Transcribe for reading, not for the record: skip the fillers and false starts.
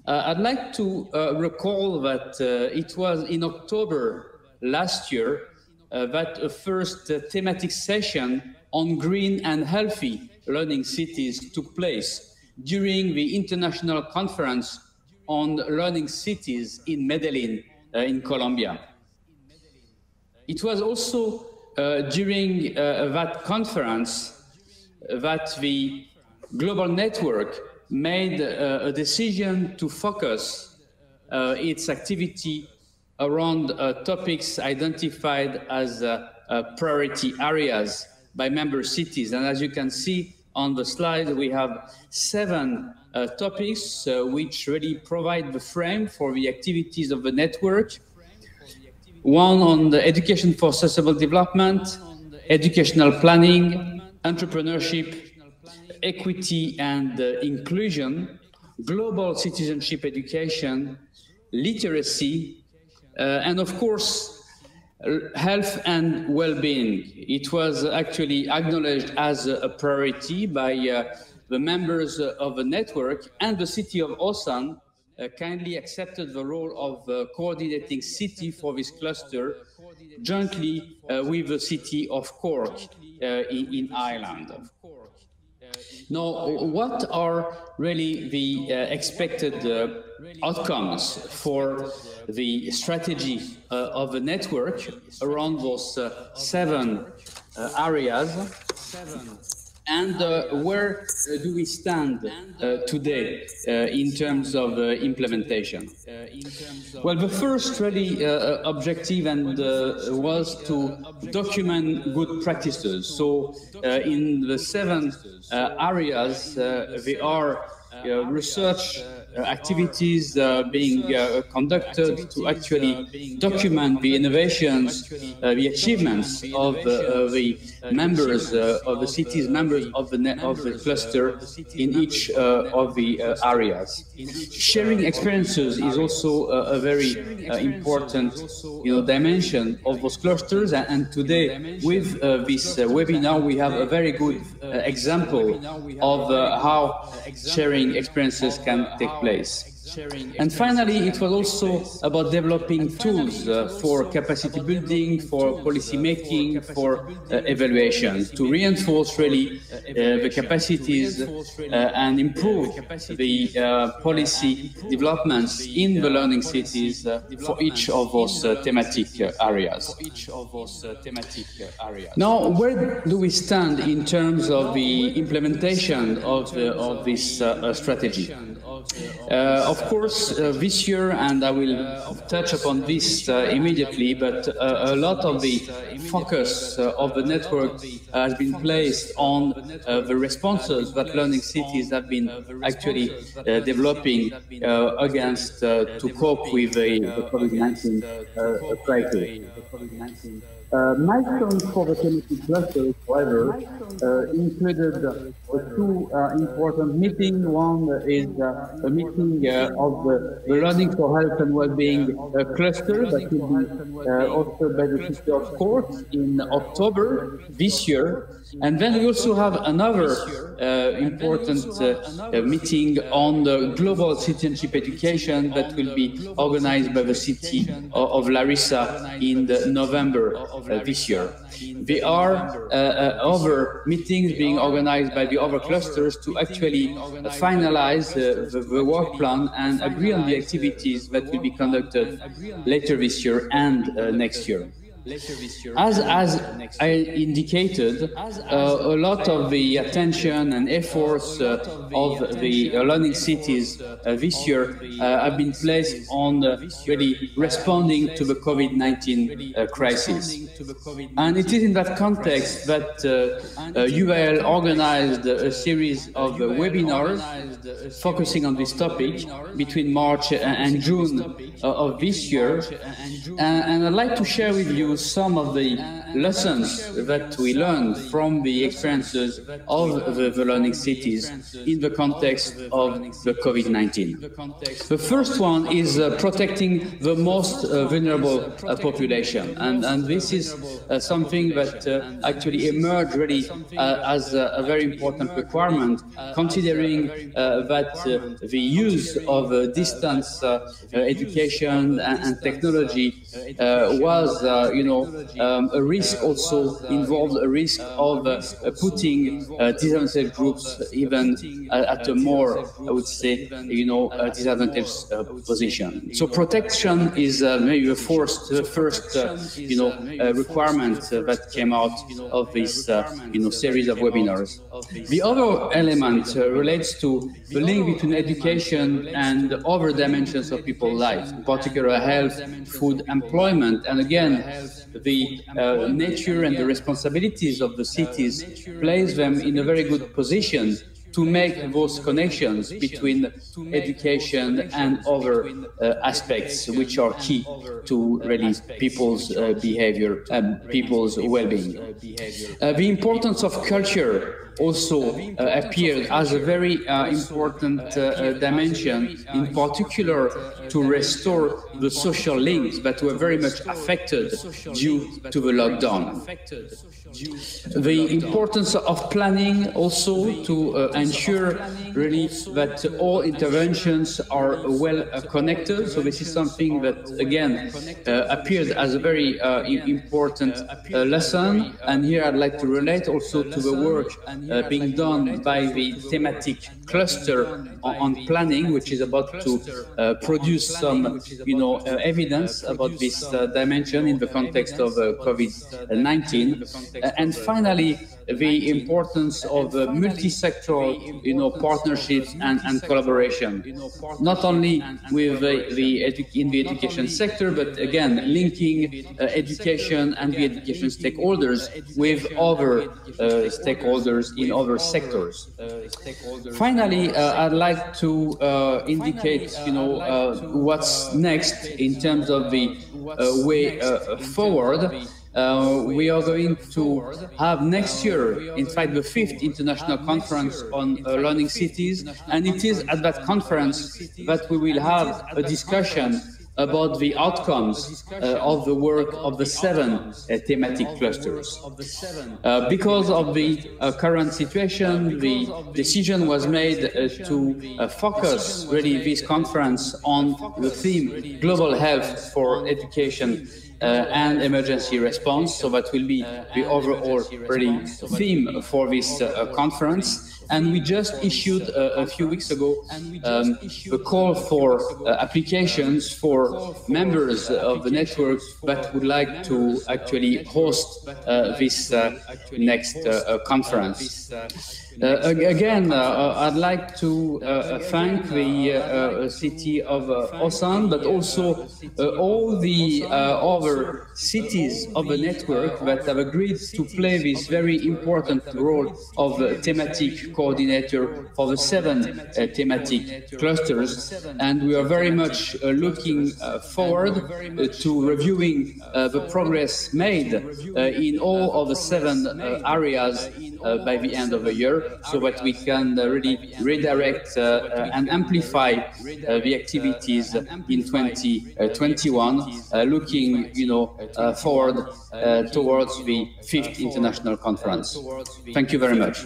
I'd like to recall that it was in October last year that a first thematic session on green and healthy learning cities took place during the International Conference on Learning Cities in Medellin, in Colombia. It was also during that conference that the Global Network made a decision to focus its activity around topics identified as priority areas by member cities. And as you can see on the slide, we have 7 topics which really provide the frame for the activities of the network. One on the education for sustainable development, educational planning, entrepreneurship, equity and inclusion, global citizenship education, literacy, and of course, health and well-being. It was actually acknowledged as a priority by the members of the network, and the city of Osan kindly accepted the role of coordinating city for this cluster jointly with the city of Cork in Ireland. Now, what are really the expected outcomes for the strategy of the network around those 7 areas? And where do we stand today in terms of implementation? Well, the first really objective was to document good practices. So in the 7 areas, there are research activities being conducted to actually document the innovations, the achievements of the members of the cities, members of the cluster in each of the areas. Sharing experiences is also a very important dimension of those clusters, and today with this webinar we have a very good example of how sharing experiences can take place. And finally, it was also about developing tools for capacity building, for policy making, for evaluation, to reinforce really the capacities and improve the policy developments in the learning cities for each of those thematic areas. Now, where do we stand in terms of the implementation of this strategy? Of course, this year, and I will touch upon this immediately, but a lot of the focus of the network has been placed on the responses that learning cities have been actually developing against to cope with the COVID-19 crisis. Milestones for the thematic clusters, however, included 2 important meetings. One is a meeting of the Learning for Health and Wellbeing cluster that will be hosted by the city of Cork in October this year. And then we also have another important meeting on the global citizenship education that will be organized by the city of Larissa in November this year. There are other meetings being organized by the other clusters to actually finalize the work plan and agree on the activities that will be conducted later this year and next year. As I indicated, a lot of the attention and efforts of the learning cities this year have been placed on really responding to the COVID-19 crisis. And it is in that context that UIL organized a series of webinars focusing on this topic between March and June of this year. And I'd like to share with you to some of the lessons that we learned from the experiences of the learning cities in the context of the COVID-19. The first one is protecting the most vulnerable population, and this is something that actually emerged really as a very important requirement, considering that the use of distance education and technology was, a risk, also involved a risk of putting disadvantaged groups even at a more, I would say, disadvantaged position. So protection is maybe the first requirement that came out of this, series of webinars. The other element relates to the link between education and other dimensions of people's life, in particular health, food, employment, and again, the nature and the responsibilities of the cities place them in a very good position to make those connections between education and other aspects which are key to really people's behavior and people's well-being. The importance of culture also appeared as a very important dimension, in particular to restore the social links that were very much affected due to the lockdown. The importance of planning also to ensure really that all interventions are well connected. So this is something that again appeared as a very important lesson. And here I'd like to relate also to the work being done by the thematic cluster on planning, which is about to produce some, evidence about this dimension in the context of COVID-19. And finally, the importance of multi-sectoral, partnerships and collaboration, not only with in the education sector, but again, linking education and the education stakeholders with other stakeholders in other sectors. Finally, I'd like to indicate, what's next in terms of the way forward. We are going to have next year, in fact, the 5th International Conference on Learning Cities, and it is at that conference that we will have a discussion about the outcomes of the work of the 7 thematic clusters. Because of the current situation, the decision was made to focus really this conference on the theme Global Health for Education and Emergency Response. So that will be the overall really theme for this conference. And we just issued a few weeks ago a call for applications for members of the network that would like to actually host this next conference. Again, I'd like to thank the city of Osan, but also all the other cities of the network that have agreed to play this very important role of thematic coordinator for the 7 thematic clusters. And we are very much looking forward to reviewing the progress made in all of the 7 areas by the end of the year, so that we can really redirect and amplify the activities in 2021, looking forward towards the 5th International Conference. Thank you very much.